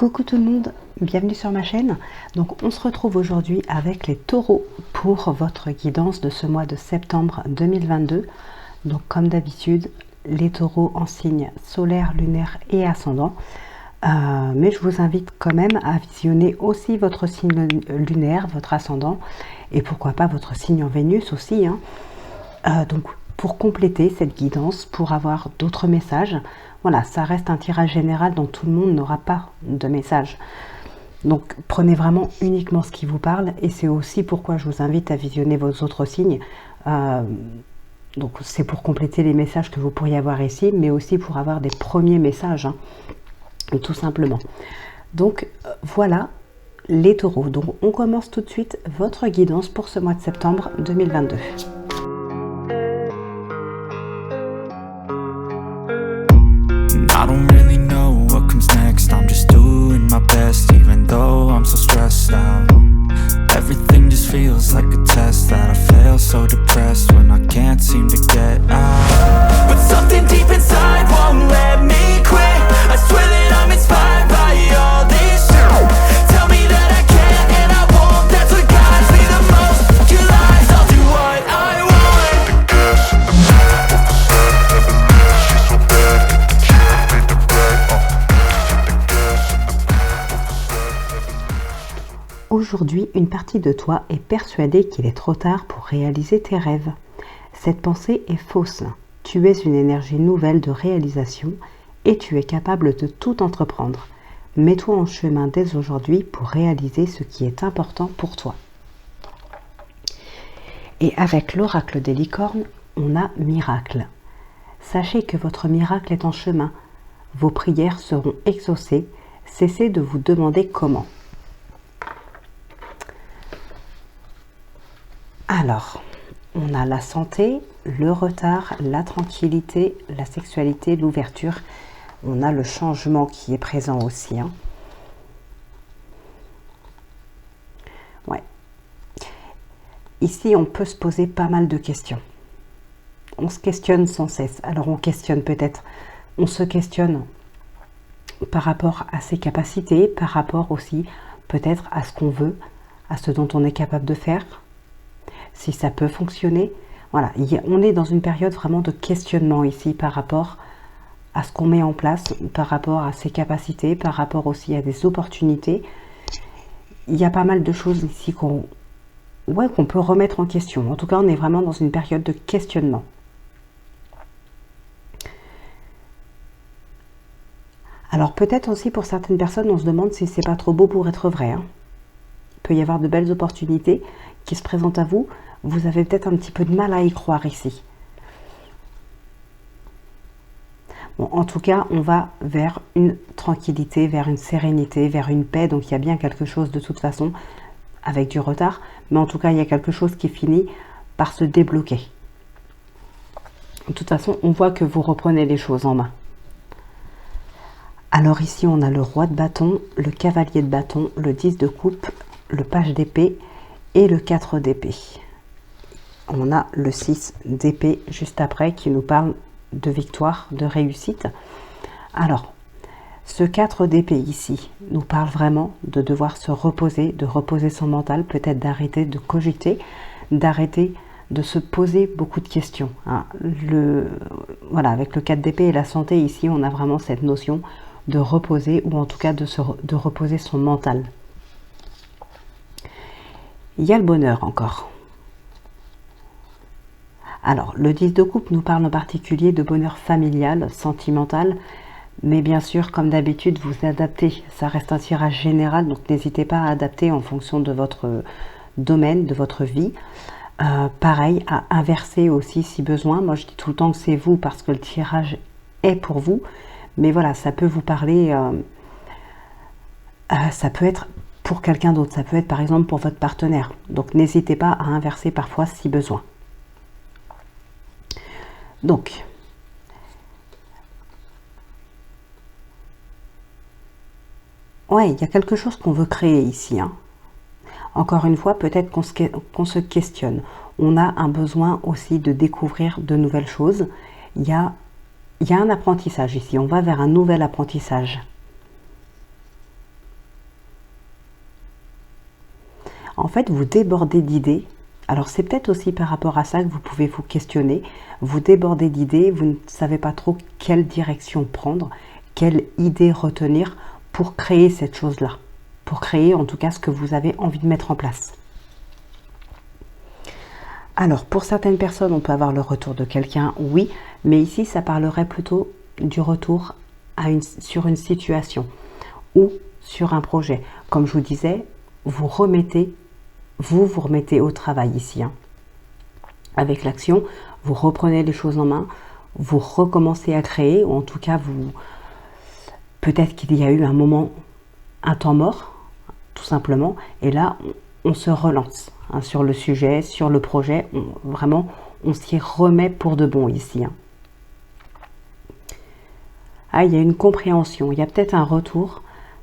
Coucou tout le monde, bienvenue sur ma chaîne. Donc on se retrouve aujourd'hui avec les taureaux pour votre guidance de ce mois de septembre 2022. Donc comme d'habitude, les taureaux en signe solaire, lunaire et ascendant. Mais je vous invite quand même à visionner aussi votre signe lunaire, votre ascendant et pourquoi pas votre signe en Vénus aussi. Donc pour compléter cette guidance, pour avoir d'autres messages, voilà, ça reste un tirage général donc tout le monde n'aura pas de message. Donc prenez vraiment uniquement ce qui vous parle et c'est aussi pourquoi je vous invite à visionner vos autres signes. Donc c'est pour compléter les messages que vous pourriez avoir ici, mais aussi pour avoir des premiers messages, tout simplement. Donc voilà les taureaux. Donc on commence tout de suite votre guidance pour ce mois de septembre 2022. I don't really know what comes next, I'm just doing my best even though I'm so stressed out. Everything just feels like a test that I fail, so depressed when I can't seem to get out. But something deep inside won't let me quit. I swear that I'm inspired by all this shit. Tell me that I can and I won't, that's what guides me the most. Your lies, I'll do what I want. Aujourd'hui, une partie de toi est persuadée qu'il est trop tard pour réaliser tes rêves. Cette pensée est fausse. Tu es une énergie nouvelle de réalisation et tu es capable de tout entreprendre. Mets-toi en chemin dès aujourd'hui pour réaliser ce qui est important pour toi. Et avec l'oracle des licornes, on a miracle. Sachez que votre miracle est en chemin. Vos prières seront exaucées. Cessez de vous demander comment. Alors, on a la santé, le retard, la tranquillité, la sexualité, l'ouverture. On a le changement qui est présent aussi. Ouais. Ici, on peut se poser pas mal de questions. On se questionne sans cesse. Alors, on se questionne par rapport à ses capacités, par rapport aussi peut-être à ce qu'on veut, à ce dont on est capable de faire. Si ça peut fonctionner. Voilà, on est dans une période vraiment de questionnement ici par rapport à ce qu'on met en place, par rapport à ses capacités, par rapport aussi à des opportunités. Il y a pas mal de choses ici qu'on peut remettre en question. En tout cas, on est vraiment dans une période de questionnement. Alors peut-être aussi pour certaines personnes, on se demande si c'est pas trop beau pour être vrai. Il peut y avoir de belles opportunités qui se présentent à vous. Vous avez peut-être un petit peu de mal à y croire ici. Bon, en tout cas, on va vers une tranquillité, vers une sérénité, vers une paix. Donc, il y a bien quelque chose de toute façon, avec du retard. Mais en tout cas, il y a quelque chose qui finit par se débloquer. De toute façon, on voit que vous reprenez les choses en main. Alors ici, on a le roi de bâton, le cavalier de bâton, le 10 de coupe, le page d'épée et le 4 d'épée. On a le 6 d'épée juste après qui nous parle de victoire, de réussite. Alors, ce 4 d'épée ici nous parle vraiment de devoir se reposer, de reposer son mental, peut-être d'arrêter de cogiter, d'arrêter de se poser beaucoup de questions. Voilà, avec le 4 d'épée et la santé ici, on a vraiment cette notion de reposer ou en tout cas de reposer son mental. Il y a le bonheur encore. Alors, le 10 de coupe nous parle en particulier de bonheur familial, sentimental, mais bien sûr, comme d'habitude, vous adaptez. Ça reste un tirage général, donc n'hésitez pas à adapter en fonction de votre domaine, de votre vie. Pareil, à inverser aussi si besoin. Moi, je dis tout le temps que c'est vous parce que le tirage est pour vous. Mais voilà, ça peut vous parler, ça peut être pour quelqu'un d'autre. Ça peut être par exemple pour votre partenaire. Donc, n'hésitez pas à inverser parfois si besoin. Donc, ouais, il y a quelque chose qu'on veut créer ici. Encore une fois, peut-être qu'on se questionne. On a un besoin aussi de découvrir de nouvelles choses. Il y a un apprentissage ici. On va vers un nouvel apprentissage. En fait, vous débordez d'idées. Alors c'est peut-être aussi par rapport à ça que vous pouvez vous questionner. Vous débordez d'idées, vous ne savez pas trop quelle direction prendre, quelle idée retenir pour créer cette chose-là. Pour créer en tout cas ce que vous avez envie de mettre en place. Alors pour certaines personnes, on peut avoir le retour de quelqu'un, oui, mais ici ça parlerait plutôt du retour sur une situation ou sur un projet. Comme je vous disais, vous remettez au travail ici. Avec l'action, vous reprenez les choses en main, vous recommencez à créer, ou en tout cas, peut-être qu'il y a eu un temps mort, tout simplement, et là, on se relance sur le sujet, sur le projet, vraiment, on s'y remet pour de bon ici. Il y a une compréhension, il y a peut-être un retour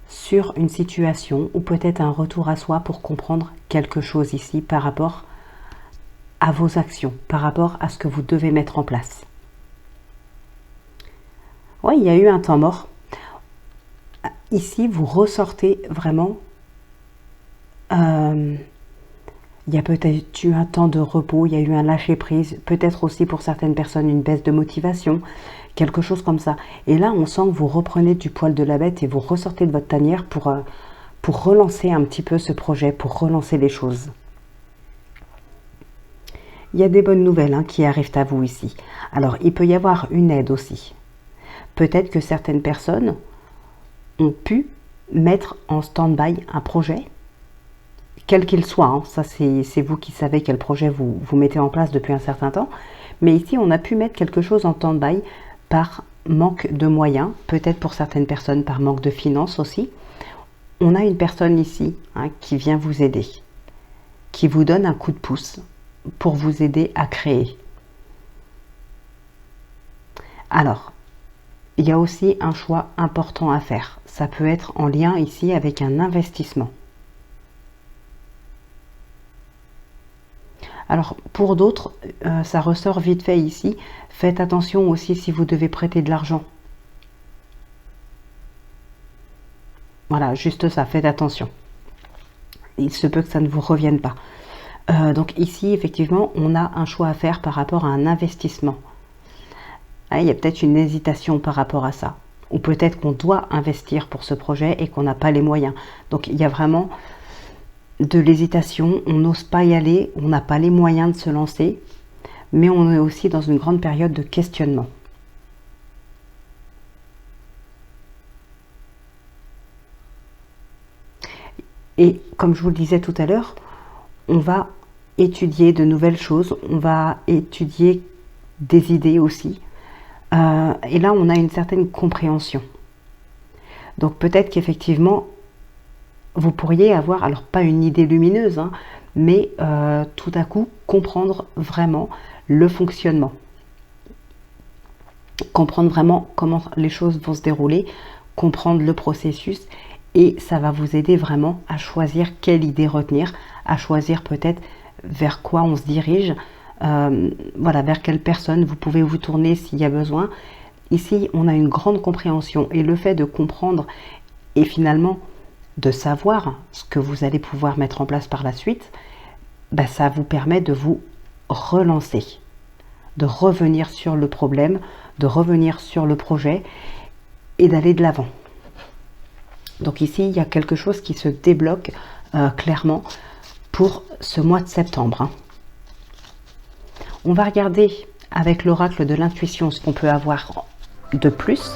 sur une situation ou peut-être un retour à soi pour comprendre quelque chose ici par rapport à vos actions, par rapport à ce que vous devez mettre en place. Oui, il y a eu un temps mort. Ici, vous ressortez vraiment. Il y a peut-être eu un temps de repos, il y a eu un lâcher-prise, peut-être aussi pour certaines personnes une baisse de motivation, quelque chose comme ça. Et là, on sent que vous reprenez du poil de la bête et vous ressortez de votre tanière pour relancer un petit peu ce projet, pour relancer les choses. Il y a des bonnes nouvelles qui arrivent à vous ici. Alors, il peut y avoir une aide aussi. Peut-être que certaines personnes ont pu mettre en stand-by un projet, quel qu'il soit. Ça, c'est vous qui savez quel projet vous mettez en place depuis un certain temps. Mais ici, on a pu mettre quelque chose en stand-by par manque de moyens, peut-être pour certaines personnes par manque de finances aussi. On a une personne ici qui vient vous aider, qui vous donne un coup de pouce pour vous aider à créer. Alors, il y a aussi un choix important à faire. Ça peut être en lien ici avec un investissement. Alors, pour d'autres, ça ressort vite fait ici. Faites attention aussi si vous devez prêter de l'argent. Voilà, juste ça, faites attention. Il se peut que ça ne vous revienne pas. Donc ici, effectivement, on a un choix à faire par rapport à un investissement. Il y a peut-être une hésitation par rapport à ça. Ou peut-être qu'on doit investir pour ce projet et qu'on n'a pas les moyens. Donc il y a vraiment de l'hésitation, on n'ose pas y aller, on n'a pas les moyens de se lancer, mais on est aussi dans une grande période de questionnement. Et comme je vous le disais tout à l'heure, on va étudier de nouvelles choses, on va étudier des idées aussi. Et là, on a une certaine compréhension. Donc peut-être qu'effectivement, vous pourriez avoir, alors pas une idée lumineuse, mais tout à coup comprendre vraiment le fonctionnement. Comprendre vraiment comment les choses vont se dérouler, comprendre le processus, et ça va vous aider vraiment à choisir quelle idée retenir, à choisir peut-être vers quoi on se dirige, voilà, vers quelle personne vous pouvez vous tourner s'il y a besoin. Ici, on a une grande compréhension, et le fait de comprendre et finalement de savoir ce que vous allez pouvoir mettre en place par la suite, ça vous permet de vous relancer, de revenir sur le problème, de revenir sur le projet et d'aller de l'avant. Donc ici, il y a quelque chose qui se débloque clairement pour ce mois de septembre. On va regarder avec l'oracle de l'intuition ce qu'on peut avoir de plus.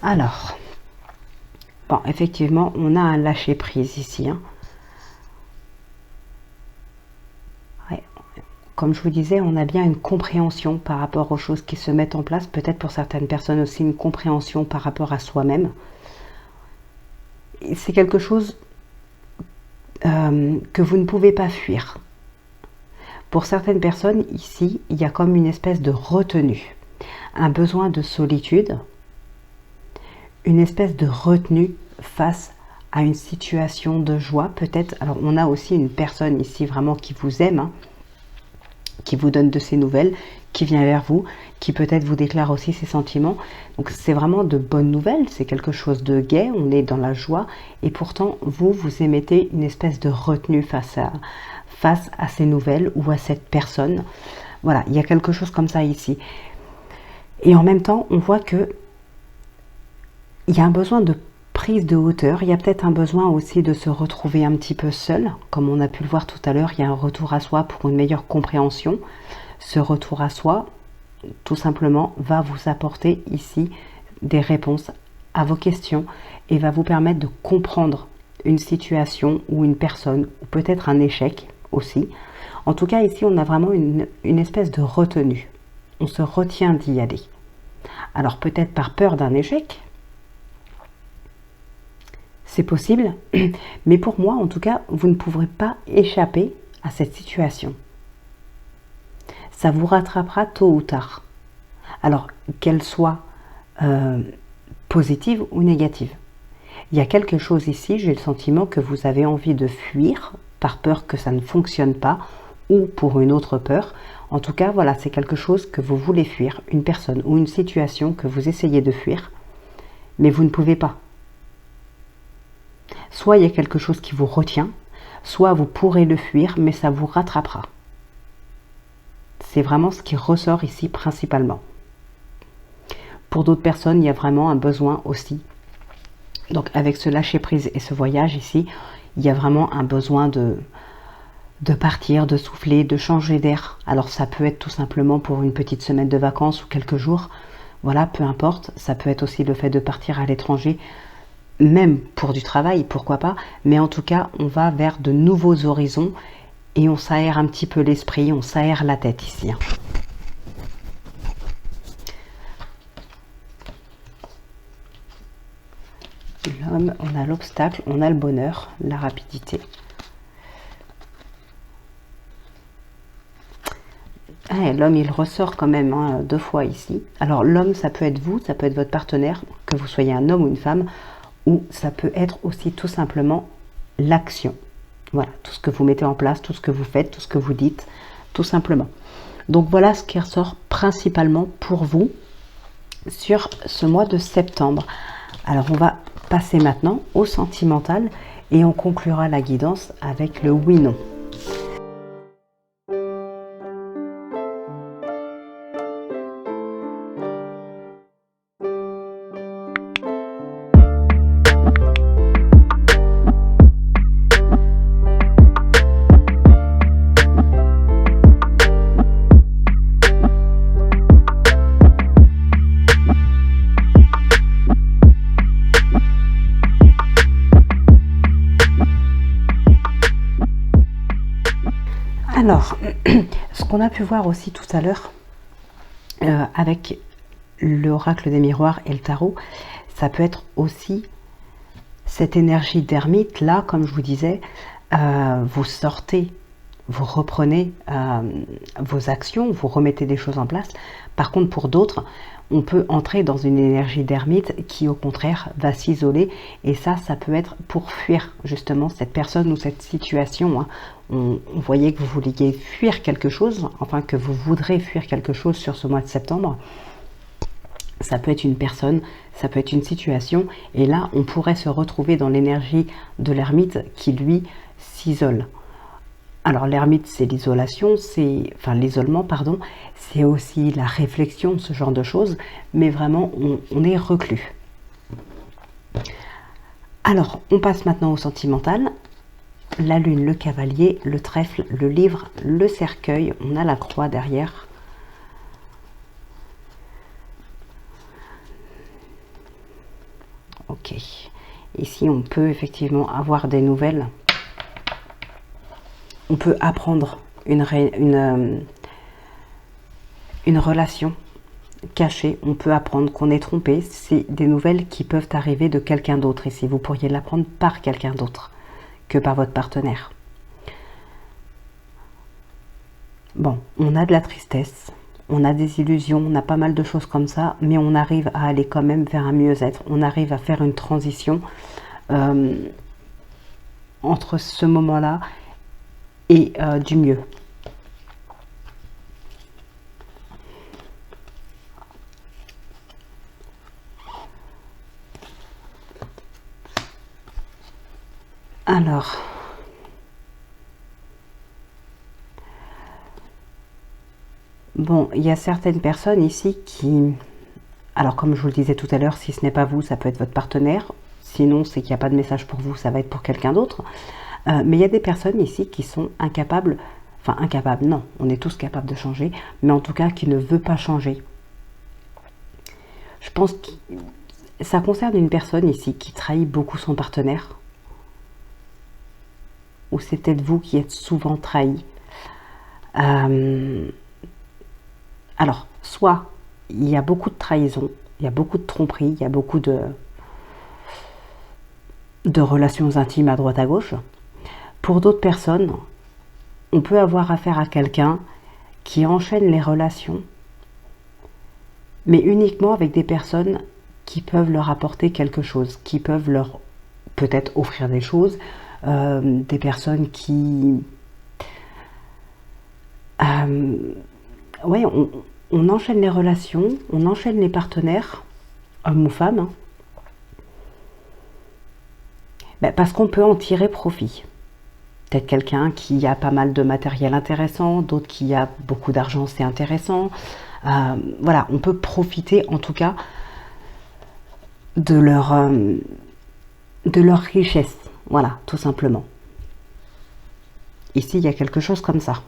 Alors, bon, effectivement, on a un lâcher-prise ici. Ouais. Comme je vous disais, on a bien une compréhension par rapport aux choses qui se mettent en place. Peut-être pour certaines personnes aussi une compréhension par rapport à soi-même. C'est quelque chose que vous ne pouvez pas fuir. Pour certaines personnes, ici, il y a comme une espèce de retenue, un besoin de solitude, une espèce de retenue face à une situation de joie, peut-être. Alors, on a aussi une personne ici vraiment qui vous aime, qui vous donne de ses nouvelles, qui vient vers vous, qui peut-être vous déclare aussi ses sentiments. Donc c'est vraiment de bonnes nouvelles, c'est quelque chose de gai, on est dans la joie, et pourtant vous émettez une espèce de retenue face à ces nouvelles ou à cette personne. Voilà, il y a quelque chose comme ça ici. Et en même temps, on voit que il y a un besoin de prise de hauteur, il y a peut-être un besoin aussi de se retrouver un petit peu seul, comme on a pu le voir tout à l'heure, il y a un retour à soi pour une meilleure compréhension. Ce retour à soi, tout simplement, va vous apporter ici des réponses à vos questions et va vous permettre de comprendre une situation ou une personne, ou peut-être un échec aussi. En tout cas, ici, on a vraiment une espèce de retenue. On se retient d'y aller. Alors peut-être par peur d'un échec, c'est possible, mais pour moi, en tout cas, vous ne pourrez pas échapper à cette situation. Ça vous rattrapera tôt ou tard. Alors, qu'elle soit positive ou négative. Il y a quelque chose ici, j'ai le sentiment que vous avez envie de fuir par peur que ça ne fonctionne pas ou pour une autre peur. En tout cas, voilà, c'est quelque chose que vous voulez fuir, une personne ou une situation que vous essayez de fuir, mais vous ne pouvez pas. Soit il y a quelque chose qui vous retient, soit vous pourrez le fuir, mais ça vous rattrapera. C'est vraiment ce qui ressort ici principalement. Pour d'autres personnes, il y a vraiment un besoin aussi. Donc avec ce lâcher-prise et ce voyage ici, il y a vraiment un besoin de partir, de souffler, de changer d'air. Alors ça peut être tout simplement pour une petite semaine de vacances ou quelques jours. Voilà, peu importe. Ça peut être aussi le fait de partir à l'étranger, même pour du travail, pourquoi pas. Mais en tout cas, on va vers de nouveaux horizons et on s'aère un petit peu l'esprit, on s'aère la tête ici. L'homme, on a l'obstacle, on a le bonheur, la rapidité. Ah, l'homme, il ressort quand même hein, 2 fois ici. Alors l'homme, ça peut être vous, ça peut être votre partenaire, que vous soyez un homme ou une femme, ou ça peut être aussi tout simplement l'action. Voilà, tout ce que vous mettez en place, tout ce que vous faites, tout ce que vous dites, tout simplement. Donc voilà ce qui ressort principalement pour vous sur ce mois de septembre. Alors on va passer maintenant au sentimental et on conclura la guidance avec le oui-non. Alors, ce qu'on a pu voir aussi tout à l'heure avec l'oracle des miroirs et le tarot, ça peut être aussi cette énergie d'ermite. Là, comme je vous disais, vous sortez, vous reprenez vos actions, vous remettez des choses en place. Par contre, pour d'autres, on peut entrer dans une énergie d'ermite qui, au contraire, va s'isoler. Et ça peut être pour fuir justement cette personne ou cette situation. Hein. On voyait que vous vouliez fuir quelque chose, enfin que vous voudrez fuir quelque chose sur ce mois de septembre. Ça peut être une personne, ça peut être une situation. Et là, on pourrait se retrouver dans l'énergie de l'ermite qui, lui, s'isole. Alors l'ermite, c'est l'isolation, enfin l'isolement, pardon, c'est aussi la réflexion, ce genre de choses, mais vraiment, on est reclus. Alors, on passe maintenant au sentimental. La lune, le cavalier, le trèfle, le livre, le cercueil, on a la croix derrière. Ok, ici on peut effectivement avoir des nouvelles. On peut apprendre une relation cachée. On peut apprendre qu'on est trompé. C'est des nouvelles qui peuvent arriver de quelqu'un d'autre ici. Vous pourriez l'apprendre par quelqu'un d'autre que par votre partenaire. Bon, on a de la tristesse, on a des illusions, on a pas mal de choses comme ça, mais on arrive à aller quand même vers un mieux-être. On arrive à faire une transition entre ce moment-là et du mieux. Alors, bon, il y a certaines personnes ici qui... Alors, comme je vous le disais tout à l'heure, si ce n'est pas vous, ça peut être votre partenaire. Sinon, c'est qu'il n'y a pas de message pour vous, ça va être pour quelqu'un d'autre. Mais il y a des personnes ici qui sont incapables... Enfin, incapables, non, on est tous capables de changer, mais en tout cas, qui ne veut pas changer. Je pense que ça concerne une personne ici qui trahit beaucoup son partenaire. Ou c'est peut-être vous qui êtes souvent trahi. Alors, soit il y a beaucoup de trahison, il y a beaucoup de tromperie, il y a beaucoup de relations intimes à droite à gauche. Pour d'autres personnes, on peut avoir affaire à quelqu'un qui enchaîne les relations, mais uniquement avec des personnes qui peuvent leur apporter quelque chose, qui peuvent leur peut-être offrir des choses, des personnes qui... ouais, on enchaîne les relations, on enchaîne les partenaires, hommes ou femmes, hein, ben parce qu'on peut en tirer profit. Peut-être quelqu'un qui a pas mal de matériel intéressant, d'autres qui a beaucoup d'argent, c'est intéressant. Voilà, on peut profiter en tout cas de leur richesse. Voilà, tout simplement. Ici, il y a quelque chose comme ça.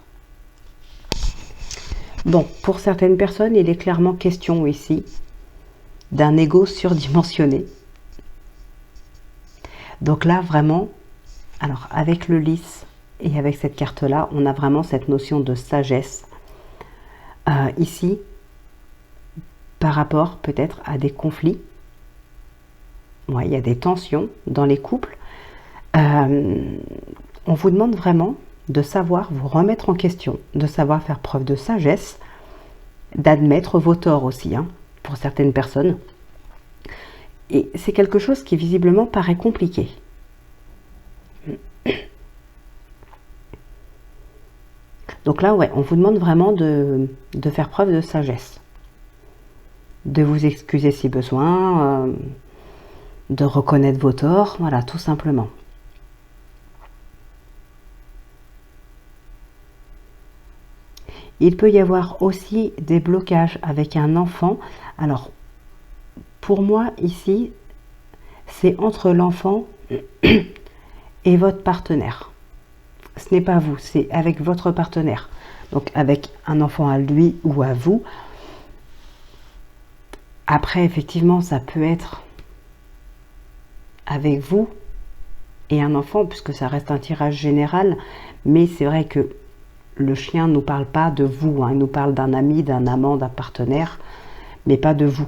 Bon, pour certaines personnes, il est clairement question ici d'un ego surdimensionné. Donc là, vraiment, alors avec le lys et avec cette carte-là, on a vraiment cette notion de sagesse. Ici, par rapport peut-être à des conflits. Ouais, il y a des tensions dans les couples. On vous demande vraiment de savoir vous remettre en question, de savoir faire preuve de sagesse, d'admettre vos torts aussi, hein, pour certaines personnes. Et c'est quelque chose qui visiblement paraît compliqué. Donc là, ouais, on vous demande vraiment de faire preuve de sagesse, de vous excuser si besoin, de reconnaître vos torts, voilà, tout simplement. Il peut y avoir aussi des blocages avec un enfant. Alors, pour moi, ici, c'est entre l'enfant et votre partenaire. Ce n'est pas vous, c'est avec votre partenaire. Donc, avec un enfant à lui ou à vous. Après, effectivement, ça peut être avec vous et un enfant, puisque ça reste un tirage général. Mais c'est vrai que le chien ne nous parle pas de vous, hein. Il nous parle d'un ami, d'un amant, d'un partenaire, mais pas de vous.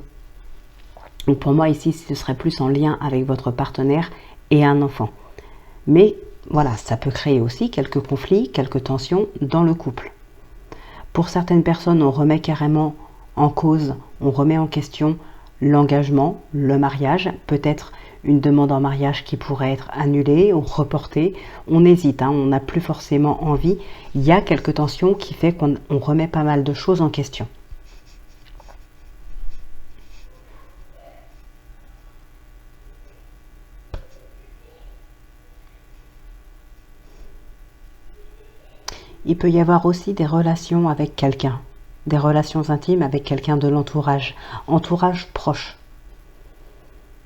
Donc pour moi ici, ce serait plus en lien avec votre partenaire et un enfant. Mais voilà, ça peut créer aussi quelques conflits, quelques tensions dans le couple. Pour certaines personnes, on remet carrément en cause, on remet en question l'engagement, le mariage, peut-être une demande en mariage qui pourrait être annulée ou reportée. On hésite, hein, on n'a plus forcément envie. Il y a quelques tensions qui fait qu'on remet pas mal de choses en question. Il peut y avoir aussi des relations avec quelqu'un, des relations intimes avec quelqu'un de l'entourage, entourage proche.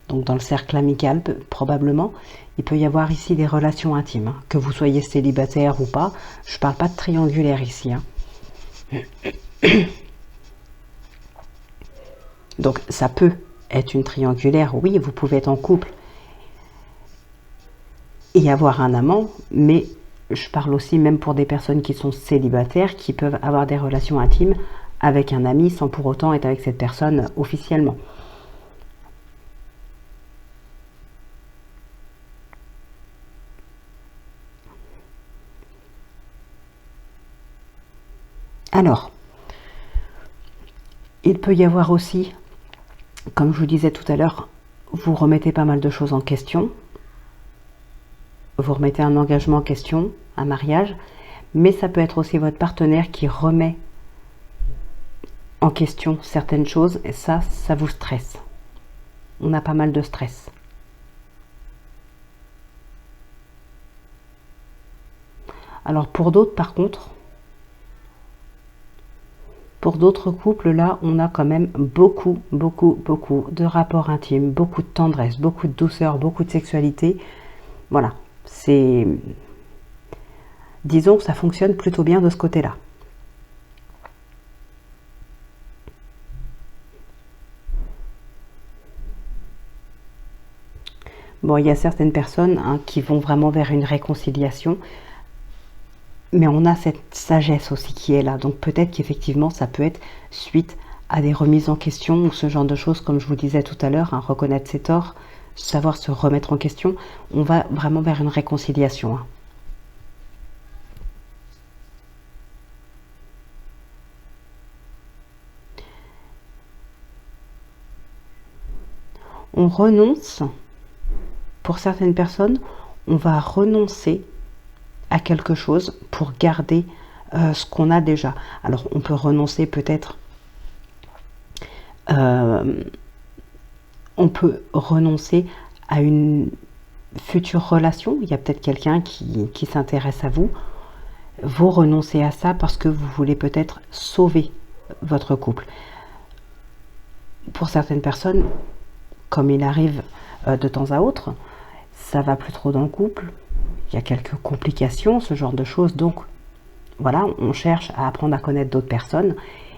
Donc dans le cercle amical, probablement, il peut y avoir ici des relations intimes, hein, que vous soyez célibataire ou pas. Je ne parle pas de triangulaire ici, hein. Donc ça peut être une triangulaire, oui, vous pouvez être en couple et avoir un amant, mais je parle aussi même pour des personnes qui sont célibataires, qui peuvent avoir des relations intimes avec un ami sans pour autant être avec cette personne officiellement. Alors, il peut y avoir aussi, comme je vous disais tout à l'heure, vous remettez pas mal de choses en question. Vous remettez un engagement en question, un mariage, mais ça peut être aussi votre partenaire qui remet en question certaines choses et ça vous stresse. On a pas mal de stress. Alors pour d'autres par contre, pour d'autres couples, là, on a quand même beaucoup de rapports intimes, beaucoup de tendresse, beaucoup de douceur, beaucoup de sexualité. Voilà, c'est... Disons que ça fonctionne plutôt bien de ce côté-là. Bon, il y a certaines personnes qui vont vraiment vers une réconciliation. Mais on a cette sagesse aussi qui est là. Donc peut-être qu'effectivement, ça peut être suite à des remises en question ou ce genre de choses, comme je vous disais tout à l'heure, reconnaître ses torts, savoir se remettre en question. On va vraiment vers une réconciliation. On renonce, pour certaines personnes, on va renoncer à quelque chose pour garder ce qu'on a déjà. Alors on peut renoncer peut-être, on peut renoncer à une future relation. Il y a peut-être quelqu'un qui s'intéresse à vous. Vous renoncez à ça parce que vous voulez peut-être sauver votre couple. Pour certaines personnes, comme il arrive de temps à autre, ça va plus trop dans le couple. Il y a quelques complications, ce genre de choses. Donc, voilà, on cherche à apprendre à connaître d'autres personnes.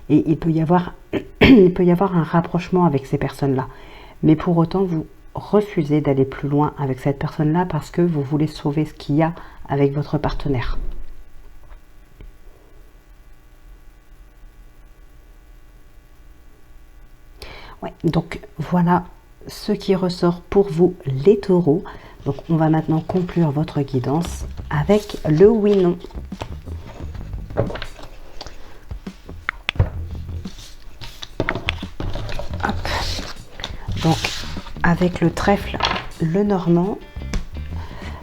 Et il peut y avoir un rapprochement avec ces personnes-là. Mais pour autant, vous refusez d'aller plus loin avec cette personne-là parce que vous voulez sauver ce qu'il y a avec votre partenaire. Ouais, donc voilà ce qui ressort pour vous, les taureaux. Donc on va maintenant conclure votre guidance avec le oui-non. Donc avec le trèfle, le normand,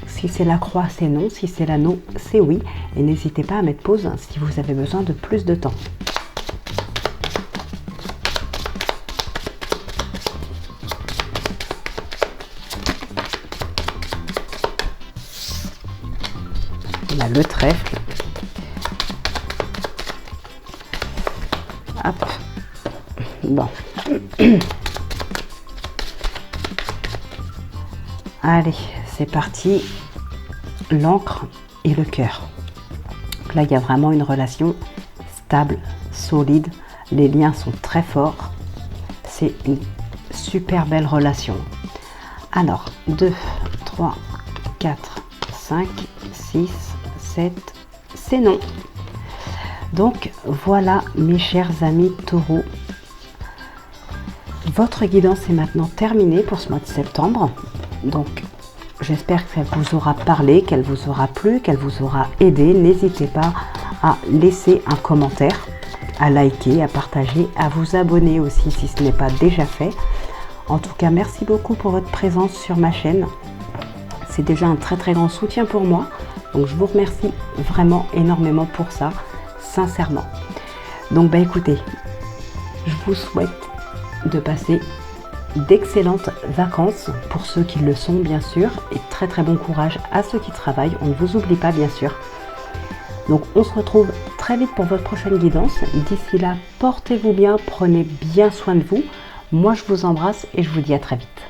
si c'est la croix c'est non, si c'est l'anneau c'est oui. Et n'hésitez pas à mettre pause si vous avez besoin de plus de temps. Là, le trèfle. Hop. Bon. Allez, c'est parti. L'encre et le cœur. Là, il y a vraiment une relation stable, solide. Les liens sont très forts. C'est une super belle relation. Alors, 2, 3, 4, 5, 6, 7, c'est non. Donc voilà mes chers amis taureaux, votre guidance est maintenant terminée pour ce mois de septembre. Donc j'espère qu'elle vous aura parlé, qu'elle vous aura plu, qu'elle vous aura aidé. N'hésitez pas à laisser un commentaire, à liker, à partager, à vous abonner aussi si ce n'est pas déjà fait. En tout cas, merci beaucoup pour votre présence sur ma chaîne. C'est déjà un très grand soutien pour moi. Donc je vous remercie vraiment énormément pour ça, sincèrement. Donc bah écoutez, je vous souhaite de passer d'excellentes vacances pour ceux qui le sont bien sûr. Et très bon courage à ceux qui travaillent. On ne vous oublie pas bien sûr. Donc on se retrouve très vite pour votre prochaine guidance. D'ici là, portez-vous bien, prenez bien soin de vous. Moi je vous embrasse et je vous dis à très vite.